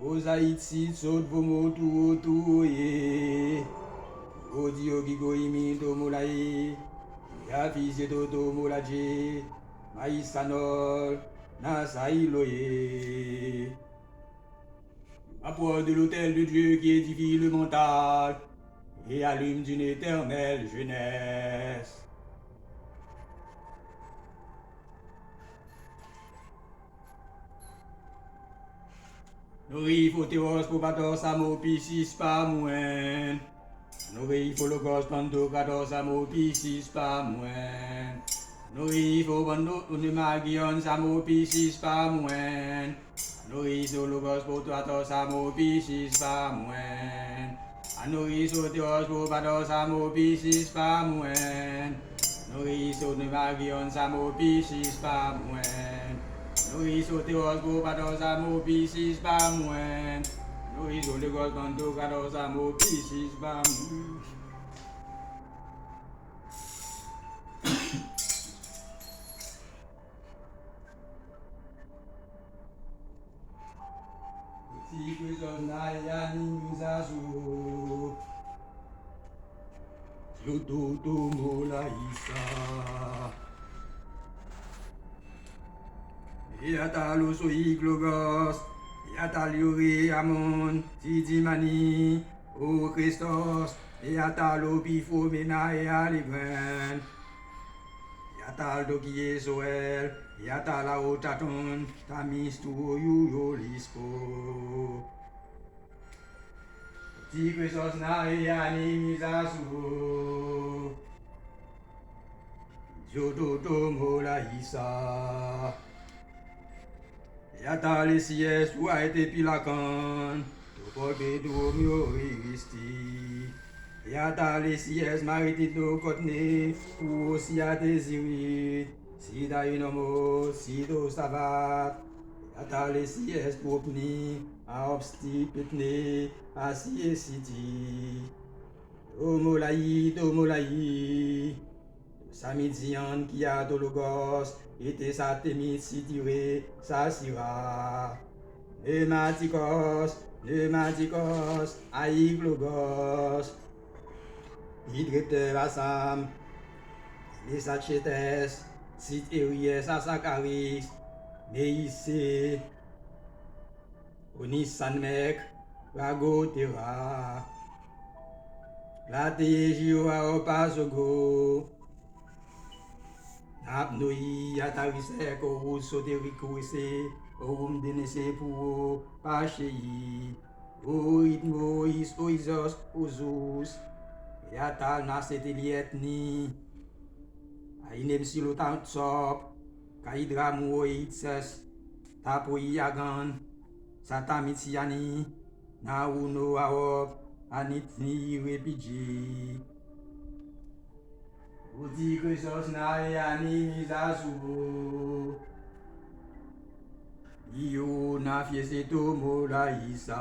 Aux Haïti, saute vos mots tout, ye. Odio gigoimi do molaye. Ya fils do molaje. Maïsanol, Nasaïloye. Approche de l'autel de Dieu qui édifie le mental et allume d'une éternelle jeunesse. Nourri Photéos pour patos amo piscis pas moins. Nourri Phologos pando patos amo piscis pas moins. Nourri Phobando unimagion samo piscis pas moins. Nourri Sologos pour patos amo piscis pas moins. Nourri Sotéos pour patos amo piscis pas moins. Nourri unimagion samo piscis pas moins. Nourri Sotéos pour patos amo piscis pas moins. Nourri Sologos pando patos amo piscis pas moins. Si Christos naya ninzazu Lututu mola isa Iatalo soiklogos Iataliori amon Tidimani O Christos Iatalo pifomena e aligren Yatal dokie soel Yatala otaton Tamis tu yo lispo Si Christos na e animizasu Jodoto mola isa Yatale sies ou a été pilakan Topoke do mio risti Yatale sies maritit no kotne Ou si a désirit Si da inomo, si do savat Yatale sies popni A obsti petne A si siti Do molayi Samidian qui a dologos était sa temit si tiré sa sira Pneumatikos Aiglogos Hydrete Vasam Les Sachetes Sit Eries à Sakaris Neisse Onisanmek Ragotera La Tejio a Opasogo Napnoi Atarise Korou Soterikoise Orum Denese Puro Pachei Moïs Oizos Ozus Yatal Nasetelietni Ainem Silotan Tsop Kaidra Moïtses Tapoi Yagan Satamitiani Nauno Aop Anitni Repiji Udi Christos na animizasu Io na fieseto mola isa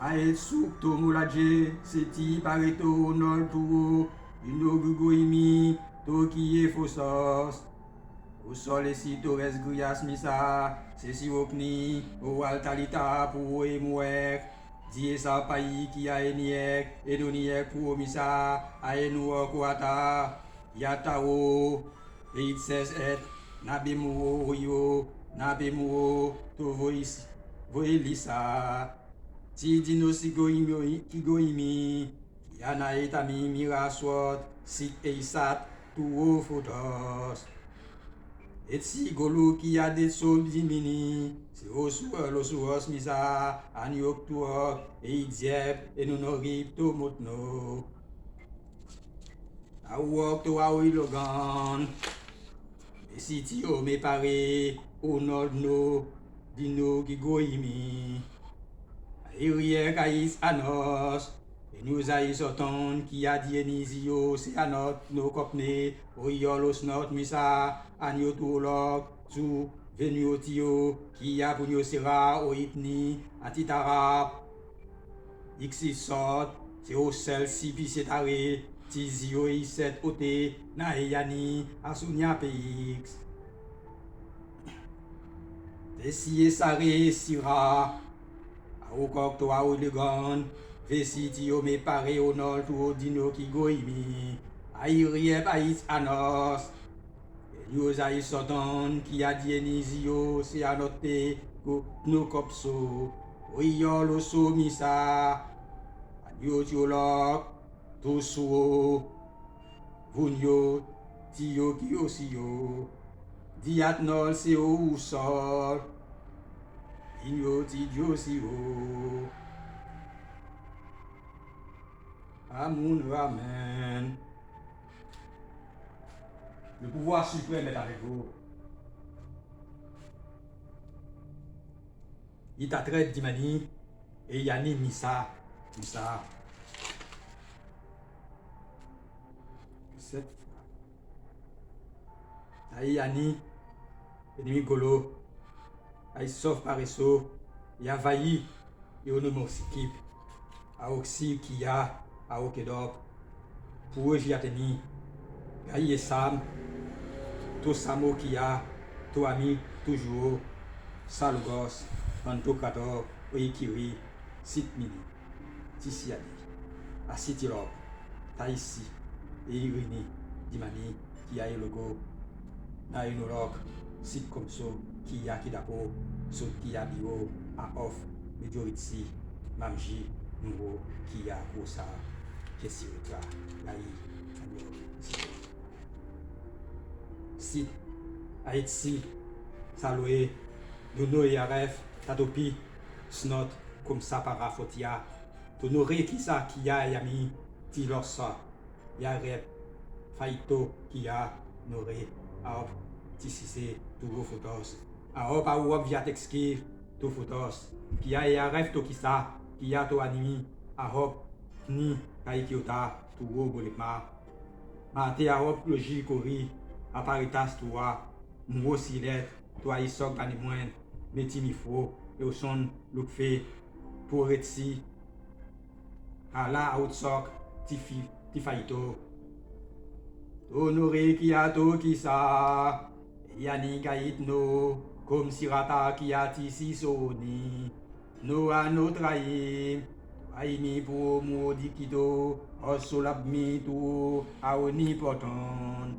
Aet sukto molaje Seti pareto nol tuo Inogugoimi Tokie fosos O sol esito resgrias misa Sesi okni O altalita pou emouek Die sa pai ki a eniek Edoniek pou misa A enuo kuata Yatao Eitses et Nabemuo Rio Nabemuo To voelisa Ti dino kigoimi Yana etami miraswot Sit eisat Tuo fotos Et si golo ki a de sol dimini Se osuos misa Aniok tuok E idiep E nonorip to motno A uok to a oilogan E si ti o me pare O nodno Dino gigoimi A iriek a is anos E nous a isoton ki a dienizio Se anot no kopne O iolos not misa Anyo tulok Zu venuotio Ki a punyo sera o itni Atitarap Ixisot Se o sel si pisetare Tizio iset ote Na eyani Asunya peix Vesi sare sira. Aokok to aolegan. Vesi tio me pare onol to dino ki goimi. Airiep ais anos. Yos ais soton ki adienizio se anote ko no kopso. Oyolo so misa. Adios yolok. Tosuo. Vunyo. Tio ki osio. Diat nol se o sol. Inyo ti diosio. Amun Amen. Le pouvoir suprême est avec vous. Il t'a traité d'Imani et Yanni Missa. Missa. Cette fois. Aïe Yanni. Ennemi Golo. Aïe sauf Paresso. Yavayi. Et on nomme Sikip. Aoxy Kia. Aokedop. Pour eux, j'y atteigne. Aïe Sam. To Samo Kia. To Ami. Toujours. Salugos. Tanto Kato. Oikiri. Sit Mini. Tisiadi. Asitilop. Taïsi. Et Irini. Dimani. Kia Elogo. Naïnolok. Sit Komso. Kia Kidapo. Sot Kia Bio. Aof. Mejoritsi. Mamji. Nouveau. Kia Kosa. Kesiritra. Laï. Agno. Sit. Aitsi. Saloé. Dono et Aref. Tatopi. Snot. Comme ça parafotia. Tonoré Kisa Kia Yami. Tilorsa. Yarep. Faito Kia. Noré. Aop. Tisise. Tugo Photos. Aop Aouop Viatexki. To Photos. Kia Yaref Tokisa. Kia To Animi. Aop. Ni. Kaikiota. Tugo Bolikma. Mate Aop Logi Kori. Aparitas Toa. Mwo Silet. Toa Isok Ganimoen. Metimifo. Eoson Lukfe. Poretsi. Ala Outsok. Tifaito. Tonore Kiato Kisa. Yani Gaitno. Comme Sirata Kiati Sisoni. No Anotraim. Aimi pour Modikido. Osolabmi tu. Aonipoton.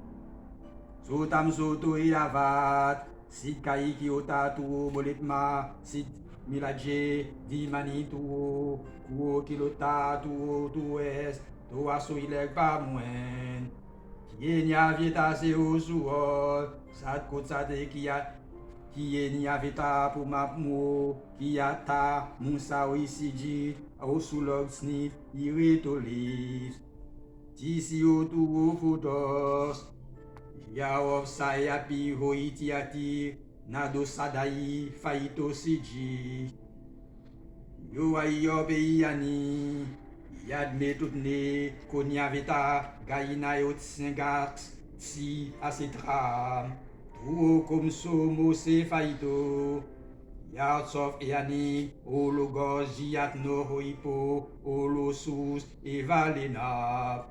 Sotam Soto Yavat. Sit Kaiki Otatu Bolitma. Sit Milaje. Dimani tu. Kuo Kilota tu. Tu es. Tu asoilek pa mwen. Kienya Vieta se osuol. Sat Kotsate Kia. Kienya Vieta pour Mapmo. Kiata. Musa Oisiji. Osulog Snif. Iretolis. Tisi Otu Photos. Yaof Sayapi Hoitiati. Nado Sadai. Faito Siji. Yo Ayope Yani. Yadme Tutne. Konya Veta. Gaina Yot Singax. Si Asetram. Tuo Komso Mose Faito. Yatsof Yani. Ologos Jiatno Hoipo. Olosus Evalena.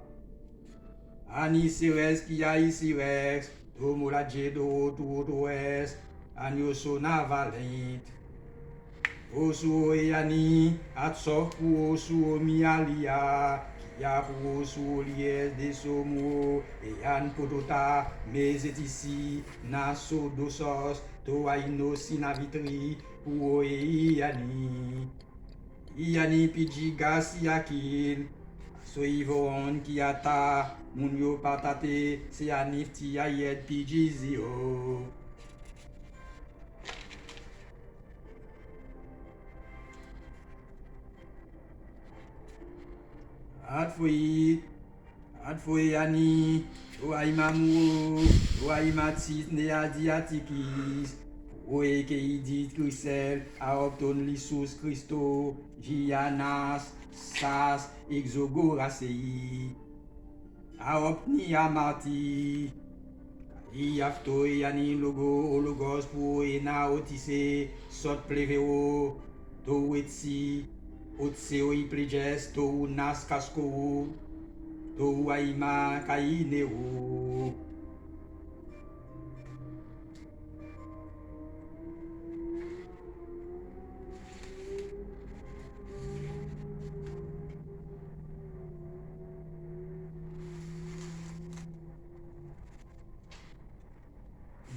Ani Sires Kia Isirex. Tomolaje do Tuotoes. Anyosona Valent. Osuo Yani. Atsof Pu Osuo Mialia. Kia Pu Osuo Lies de Somo. Eyan Podota. Mezetisi. Naso Dosos. Toaino Sinavitri. Pu Yani. Yani Pijiga Siakin. Soivon Kiata. Munyo Patate. Seanifti Ayed Pijizio. Adfoy Yani. Oaimamu. Oaimatit Neadiatikis. Oekeidit Grisel. Aopton Lissus Christo. Gianas. Sas. Exogorasei. Aopni Amati. Iafto Yani Logo. Ologos Po Ena Otise. Sot Pleveo. Toetsi. Otseo Ipleges. To Nas Kasko. To Aima Kaineo.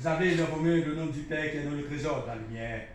Vous avez dans vos mains le nom du Père qui est dans le trésor de la lumière.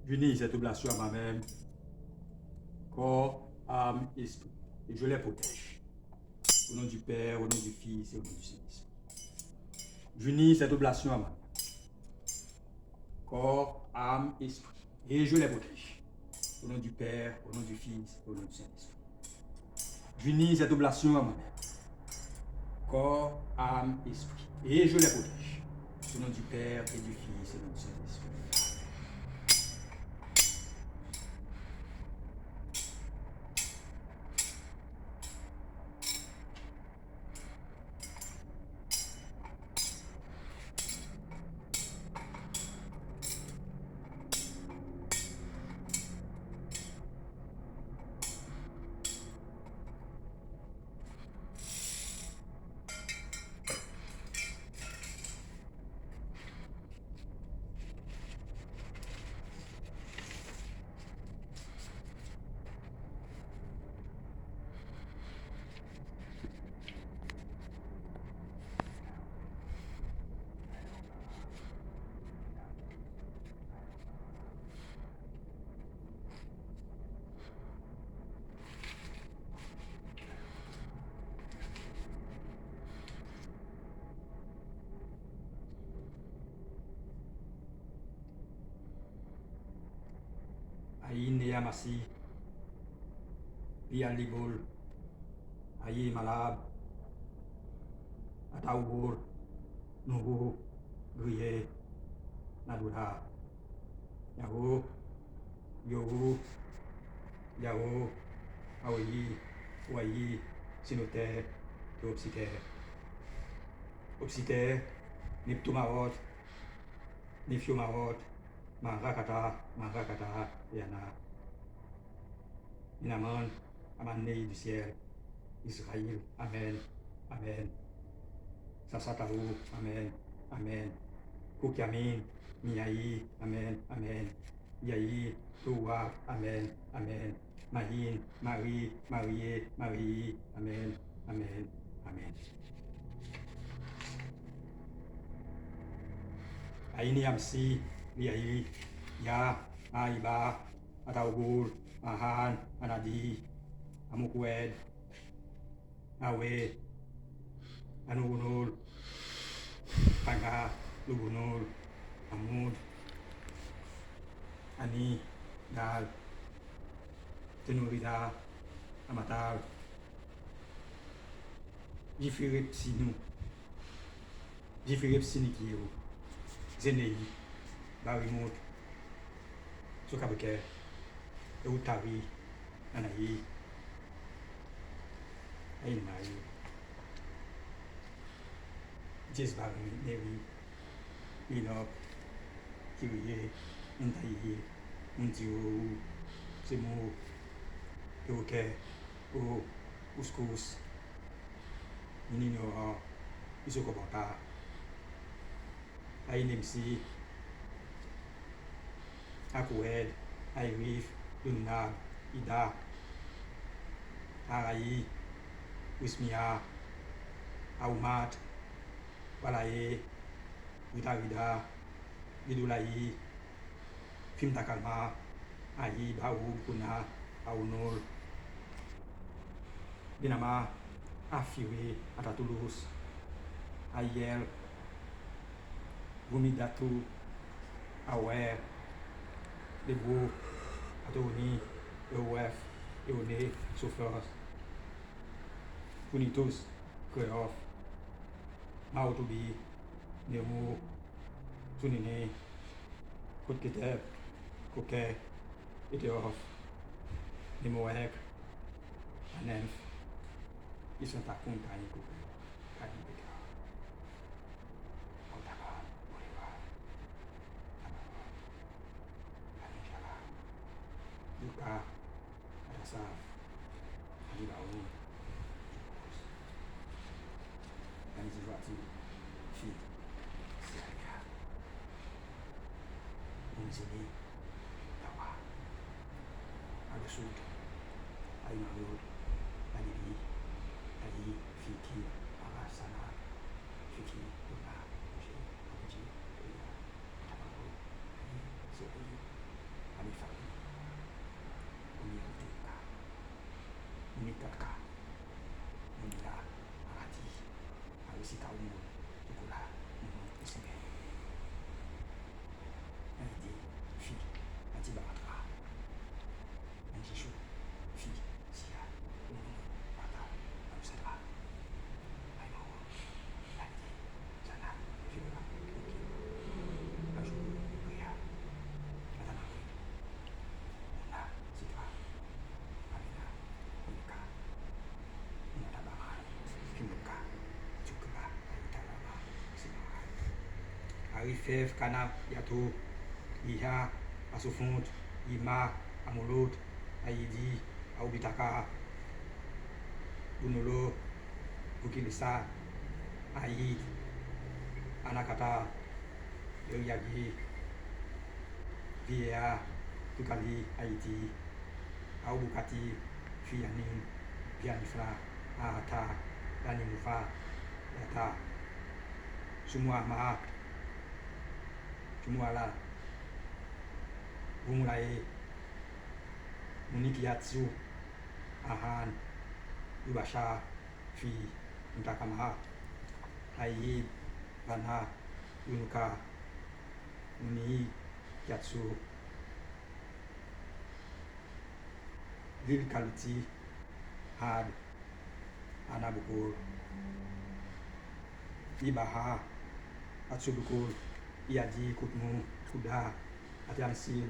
J'unis cette oblation à moi-même, corps, âme, esprit, et je les protège. Au nom du Père, au nom du Fils et au nom du Saint-Esprit. J'unis cette oblation à moi-même, corps, âme, esprit, et je les protège. Au nom du Père, au nom du Fils et au nom du Saint-Esprit. J'unis cette oblation à moi-même, corps, âme, esprit, et je les protège. Au nom du Père et du Fils et au nom du Saint-Esprit. Aïe Neyamasi, Pia Ligol, Aïe Malab, Ataour, Nuhu, Guye, Nadura, Yahoo, Yohu, Yahoo, Aoyi, Ouayi, Sinoter, Obsiter, Obsiter, Niptumarot, Nifiomarot, Marakata, Yana, Minaman, Amanei du ciel, Israël, Amen, Amen, Sasatahu, Amen, Amen, Kukiamin, Miaï, Amen, Amen, Yaï, Toua, Amen, Amen, Mahin, Marie, Marie, Marie, Amen, Amen, Amen. Aini Amsi, Liaï, Ya, Aiba, Ataugul, Mahan, Anadi, Amukwed, Awe, Anugunul, Paga, Lugunul, Amud, Ani, Dal, Tenurida, Amatal, Jifirip Sinu, Jifirip Sinikiru, Zenei, Barimut, Sokabeke, Eutari, Anaï, Ainai, Jezbari, Neri, Inop, Kirie, Intaï, Untiu, Semu, Euke, O, Uskus, Ninino, Isokobota, Ainemsi, Akued, Airif, Lunna, Ida, Arai, Wismia, Aumat, Walaye, Vitarida, Vidulai, Fimtakalma, Ai, Bau, Kuna, Aunol, Binama, Afiwe, Atatulus, Ayel, Gumidatu, Awer, Debu, Atoni, EOF, Eone, Sofos, Punitos, Kreof, Mautubi, Nemo, Tunine, Kutkiteb, Koke, Iteof, Nemoek, Anenf, Isantakun Kainku, Kainbeka, Autaka, Bolivar, Kaninjala, Yuka, Rasa, Alibaun, Anizivati, Fi, Siaka, Unzini, Tawa, Alusud, Aimarud, Alibi, Ali, Fiki, Arasana, Fiki, Luna, Uji, Uji, Uya, Tamaru, Ali, Zuri, Alifari, Uniutuka, Unikaka, Unila, Arati, Alisika Umu, Tukula, Isime, Aidi, Fi, Antibaka, Anjishu, Fi, Sia, Umu, Mata, Amsala, Aino, Aidi, Sana, Fibra, Uki, Aju, Uya, Atanawi, Una, Sitwa, Amina, Unika, Unatabama, Kimuka, Chukura, Aitalama, Sinawa, Arifef, Kana, Yato, Iha, Asufont, Ima, Amolot, Aidi, Aubitaka, Bunolo, Bukilisa, Aid, Anakata, Yoyagi, Via, Tukali, Haiti, Aubukati, Fianin, Pianifra, Ahata, Danimufa, Yata, Sumuama, Sumuala, Bumulae, Munikiatsu, Ahan, Ubasha, Fi, Ntakama, Aid, Bana, Unuka, Uni, Yatsu, Vilkaliti, Had, Anabukul, Ibaha, Atsubukul, Iadi, Kutmu, Kuda, Atiansil,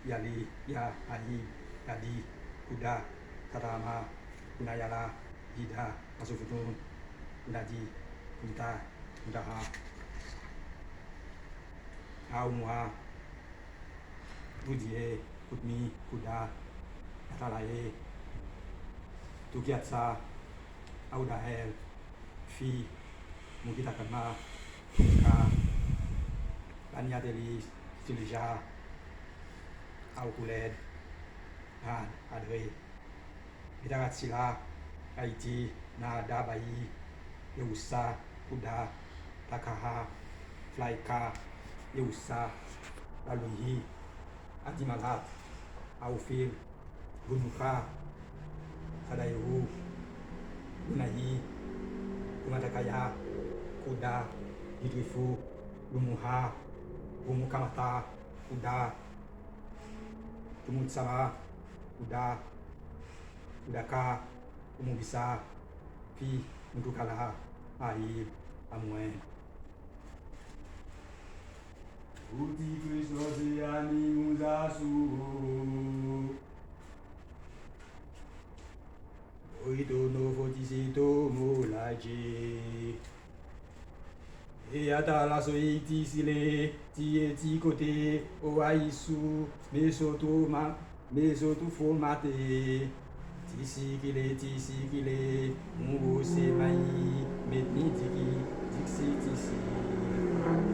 Yali, Ya, Ahi, Yadi, Kuda, Katama, Kunayala, Ida, Asufutun, Kunadi, Kunta, Kundaha, Aumwa, Budie, Kutmi, Kuda, Atalaye, Tukiatsa, Audahel, Fi, Mukitakama, Ka, Banyadeli, Silija, Aukuled, Han, Adre, Itaratsila, Haiti, Nada, Bayi, Yeusa, Kuda, Takaha, Flaika, Yeusa, Laluhi, Adimalat, Aufil, Bunuka, Sadayu, Bunahi, Kumatakaya, Kuda, Hidrifu, Lumuha, Bumukamata, Kuda, Tumutsama, Kuda, Kudaka, Umubisa, Fi, Mudukala, Aib, Amuen. Uti Christos ani Muzasu. Oito no fotisito molaje. E atala soiti sile, ti kote, o aisu, mesotu formate. Tisi kile, mungo se mai, metni tiki, tiksi tisi.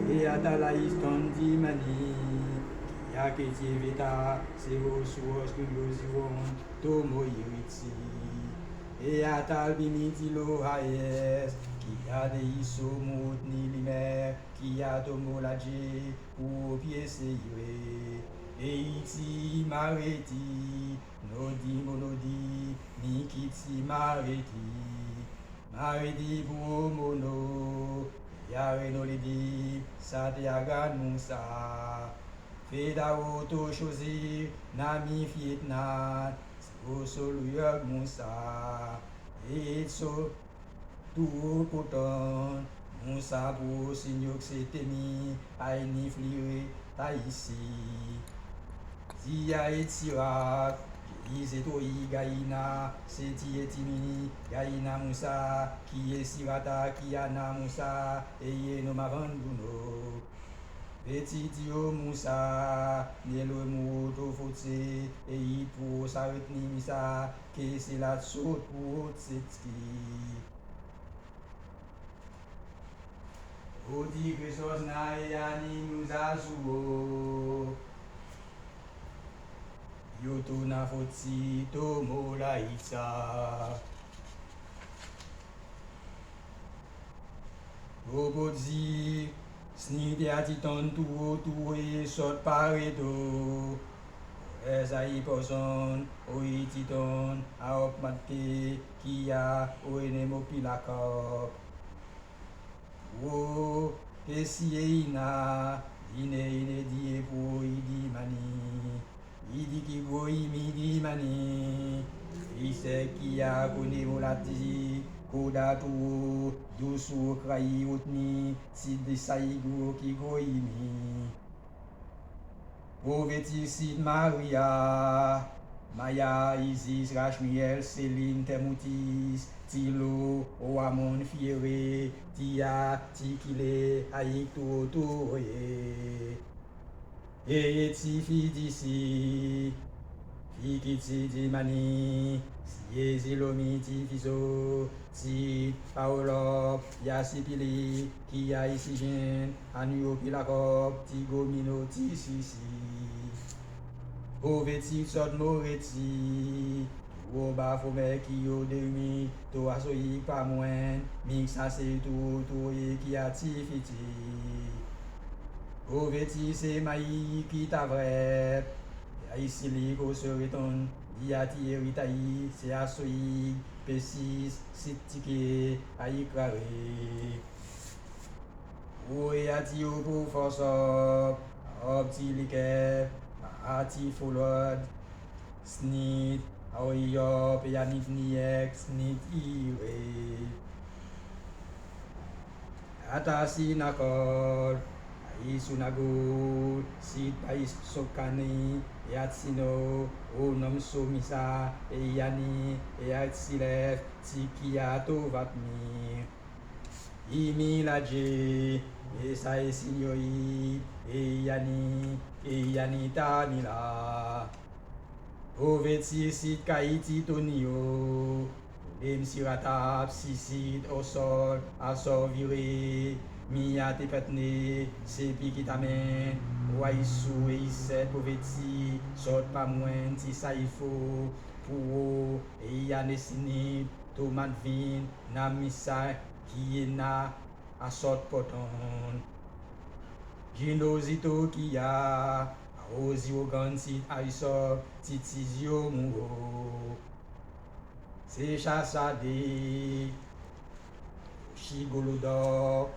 E atala istondi mani, kia ke vita, se o suos kunyoziwon, tomo yuitsi. E atal binitilo haes, kia de iso mut ni limer, kia tomo laje, ou piese yue. E iti mareti, nodi monodi, nikiti mareti, mareti pour mono, yare no lidi, satyagan musa, feda auto chosi, nami fietnan, o soluyag musa, et so tout pourtant, Moussa pour signaux que c'était mis, aïni fliré, taïsi. Zia et Sira, Izetoi Gaïna, Seti et Timi, Gaïna Moussa, qui est Sirata, Kiana Moussa, et no Mavanduno. Petitio Moussa, Nelo Mouto Fotse, et pour Saretni Missa, que c'est la saute pour Tsetki. Odi Christos Naïani Mouzazuo. Yoto na fotsi to mola itsa. Robodzi, snide atiton tu e sot paredo. Ezai poson, oi titon, aop mate, kia, oene mopilakop. Wo, kesi ina, ine die po idi mani. Idi ki goi midi mani, ise kia kuni mulati, koda tu, dusu krai utni, sidi saigu ki goi mi. Poveti sid Maria, Maya, Isis, Rachmiel, Céline, Temutis, Tilo, Oamon, Fiere, Tia, Tikile, Aïkto, Toye. Et si fidisi, fikiti di mani, si ezilomi fiso, si paolo, yasipili, kia isijin, anuo pilakop, ti gomino ti sisi. Oveti sot moreti, oba fome ki o demi, to asoyi pa mwen, mixa se to e kia ti fiti. Oveti se mai ki ta vre, aisili ko sereton, diati eritai, se asoi, pesis, sitike, aikrare. Oe ati o po fosop, opti like, ati folod, snit, aoyop, yanit niek, snit ire. Atasi nakor, Isunagul, Sid Pais Sokani, Yatsino, Onom Somisa, Eyani, Eyatsilef, Tikiato Vatmi. Imi Laje, Esae Signoi, Eyani Tamila. Oveti Sid Kaiti Tonio, Dem Siratap, Sisid Osol, Asor Vire. Mia te petne, sepi ki tamen, waisu e iset poveti, sot pa mwen ti saifo, pou e yanesini, to manvin, na misa ki na asot poton. Jino zito ki ya, a ozi ogan sit aisop, titizio mou. Se chasade, shigolodo,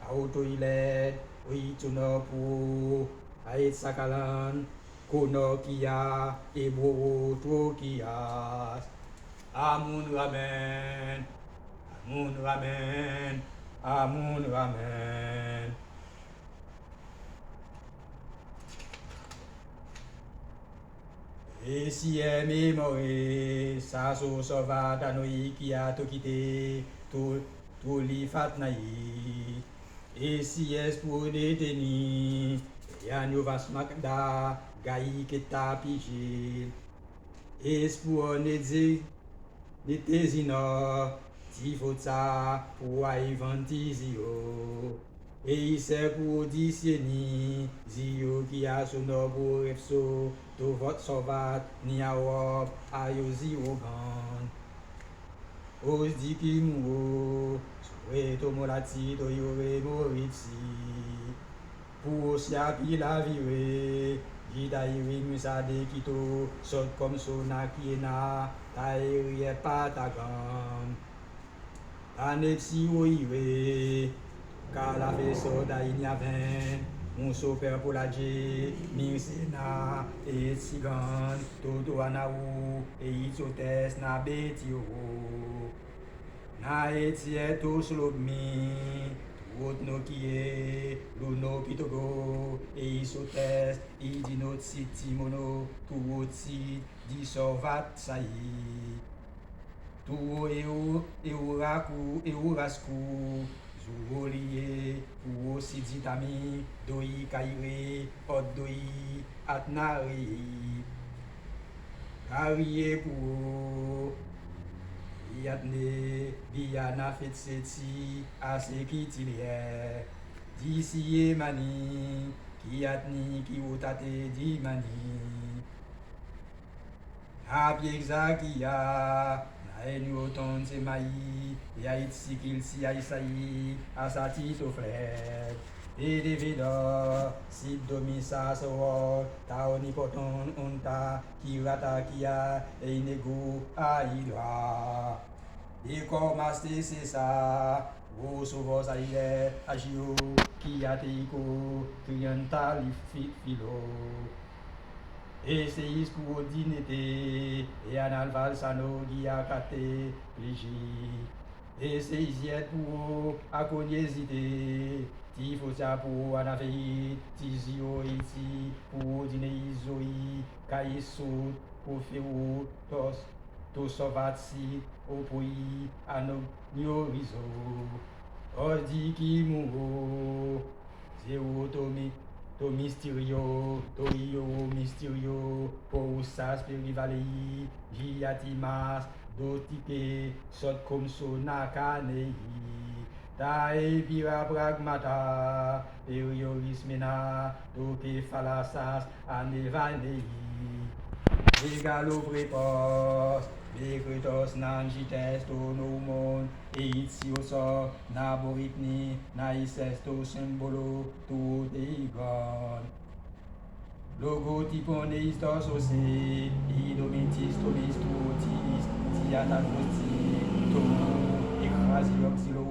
Autoilet, Oitunopu, Ait Sakalan, Kono Kia, Ebo Tokia. Amun Ramen, Amun Ramen, Amun Ramen. Et si mémoré, sa so sova tanoi kia tokite, to li fatnaï. Et si es pour détenir, Yann vas makda, gaï que ta pigé. Et pour n'été zino, ti fotsa, pour aïvantizio. Et c'est pour disieni, zio qui a son obo refso, to votre sovat, ni a wop, ayozi ogan. Os di ki mou, Soe to molati to yore moritsi. Pour si api la vire, Gida iri musade kito, sot comme sona kiena, ta iri e patagam. Anepsi o ire, ka la fe soda inyaven, mon soper pour la dje, mirsena, et sigan, toto anaou, et itotes na betio. na etie tous l'obmi, tout no kie, l'uno pitogo, e isotes, i dinot sitimono, tout si, di sovat sai. Tu euraku, eurasku, zuolie, uo siditami, doi kaire, oddoi, atnari, karie kuo, yatne, biana fetseti, asekitilie, disiye mani, kiatni, kiutate di mani, apiexakia, Enyoton se mai, yait sikil si aisai, asatito flet. Edevida, sit domisa so, taonipoton unta, kirata kia, einego aidra. Eko maste sesa, o sovos aile, agio, kiateiko, klientali filo. Eseis pour dinete, et analval sano giacate, pligi. Eseis yet pour aconiesite, tifosia pour anaveit, tizio iti, pour dineizoi, caisot, pour feu, tosovatsi, opoi, anoniorizo, ordikimo, zeotomi. To mysterio, to io mysterio, pousas perivalei, giatimas, dotike, sot comso nakanei, tae pira pragmata, perioris mena, toke falasas anevanei, egalo prepos, Bekritos nan gites to nomon, eitsioso, naboritni, naises to symbolo, to deigon. Logotipon eistos ose, idomitis tomis tuotis, tiatagosti, to, ekrasiopsilo,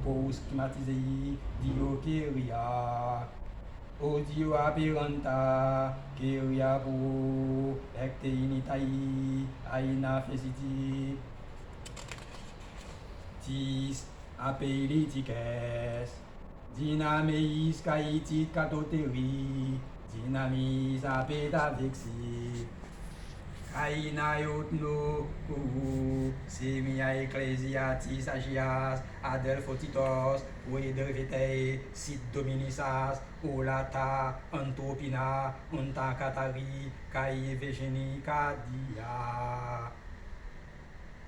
pos schematisei, diokeria. Odio aberanta, keria po, ecte initai, aina fesiti, tis apelitices, dinameis caitit catoteri, dinamis apetavexi, aina iotno, semia ecclesiatis agias, adelphotitos, uedervete, sit dominisas, olata, antopina, unta catari, cae vegeni cadia.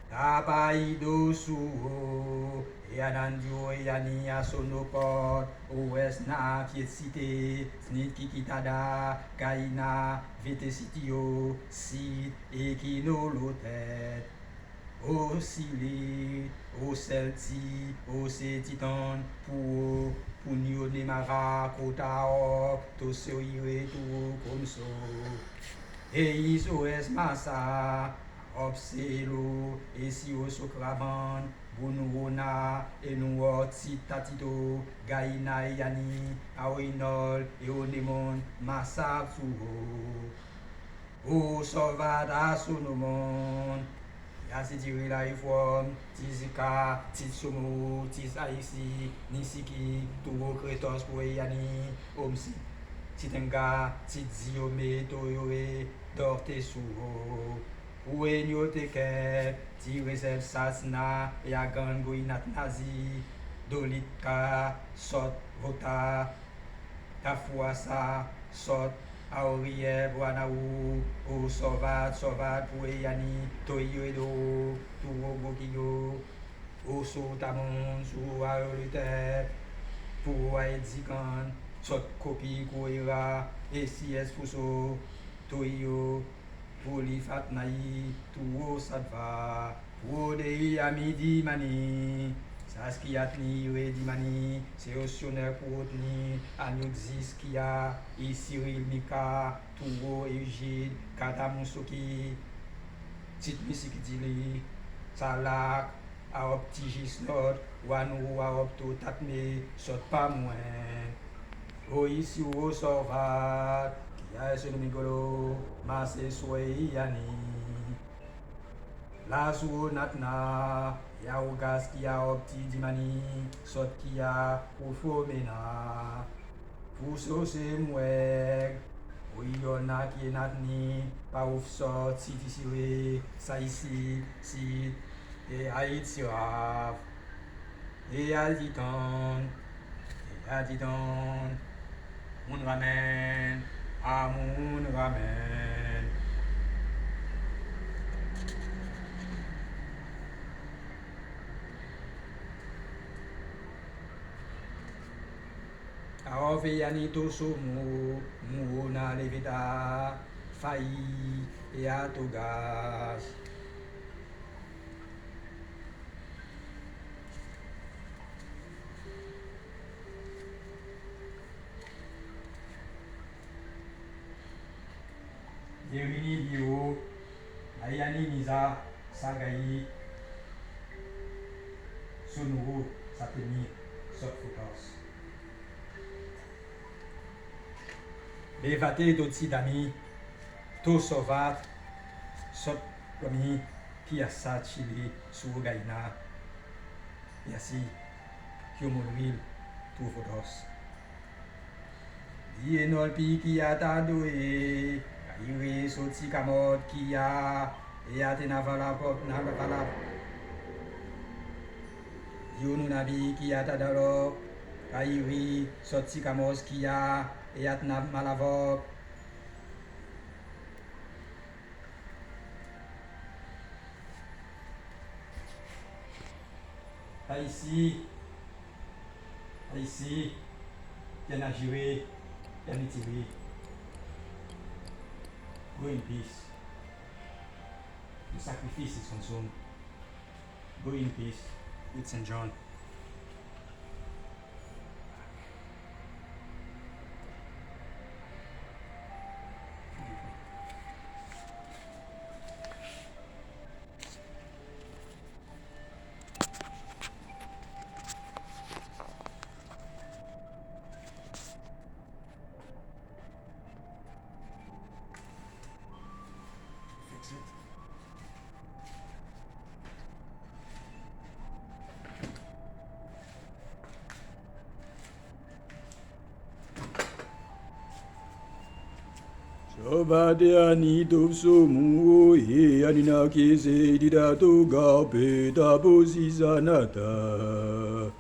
Tapaido suo, eanandio eania sonopod, oes na kietsite, snit kikitada, kaina, vetesitio, sit, ekinolotet. O sili, o selti, o setiton, puo, punio nemara, kotao, tosoire tu komso. Eis oes masa, obselo, esio socravan, bunuona, enuot citatito, gaina yani, aoinol, eonemon, masa suho. O sovada sonomon, Yasidiri la reform, tizika, titsumu, tisaisi, nisiki, tuwo kretos poeyani, omsi, titenga, tiziome, toyoe, dorte suho. Uenyo teke, tiresep sasna, yagan goinat nazi, dolitka, sot, vota, kafuasa, sot, Aorie, Buanaou, O Sovat, Pueyani, Toyoedo, Tuobokiyo, O Sotamon, Suaolute, Puaedzikan, Sot Kopi, Koera, Esies Fuso, Toyo, Polifatnai, Tuo Sadva, Puodei Amidi Mani, Saskiatni, Redimani, Seosioner Koutni, Anyuxiskia, Isiril Mika, Tuo Eugide, Katamonsoki, Titmisikdili, Salak, Aoptigislot, Wanu Aopto Tatme, Sot Pamwen, Oisio Sovat, Kia Esonomigolo, Mase Soyani. La Su Natna, Yaogas Kia Opti Dimani, Sot Kia Ufomena, Fuso Semweg, Uyona Ki Natni, Pauf Sot, Siti Siwe, Saisi, Si, E Ait Siraf, E Altiton, E Altiton, Mun Ramen, Amun Ramen. Aove Yanito Sumu, Muna Levita, Fai, Eatogas. Yerini Bio, Ayani Niza, Sagai, Sunuru, Satemi, Sotfutos. Levate Dotsi Dami, To Sovat, Sot Komi, Kiasa Chili, Sugaina, Yasi, Humonwil, Tufodos. Yenol Piki Atadue, Ayuri Sotsi Kamot, Kia, Eatena Valapop, Navavalap. Yununabi Kia Tadaro, Ayuri Sotsi Kamos, Kia, Eatna Malavop. Ici, Yanajiri, Yanitivi. Go in peace. The sacrifice is consumed. Go in peace with St. John. Fix it. Sobadiani Tupsumu, Yanaki Sedida Gape, Taposizanata.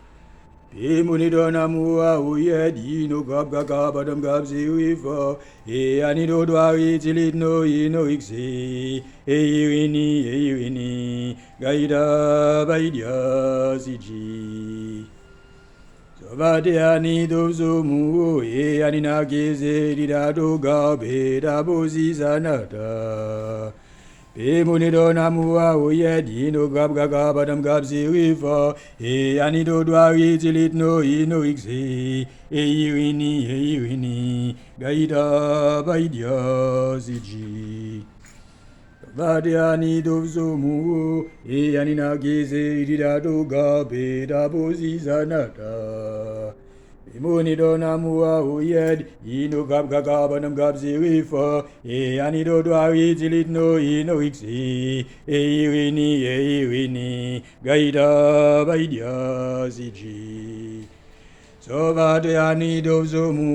Pimunidona Mua, Uyedino Gabga Gabadam Gabzi Wifa, Anido Dwari Tilit no Ino Ixi, Eirini, Gaida Baidia Siji. Sobadiani Tupsumu, Yaninaki Sedida Gape, Taposizanata. Pimunidona Mua, Uyedino Gabga Gabadam Gabzi Wifa, Anido Dwari Tilit no Ino Ixi, Eirini, Gaida Baidia Siji. Vadiani Dovsumu, Yanina Gize, Didado Gabe, Dabozizanata. Pimunidona Mua, Uyed, Ino Gabga Gabanam Gabzi Rifa, Anido Dwari Tilit no Ino Ixi, Eirini, Gaida Baidia Siji. So Vadiani Dovsumu.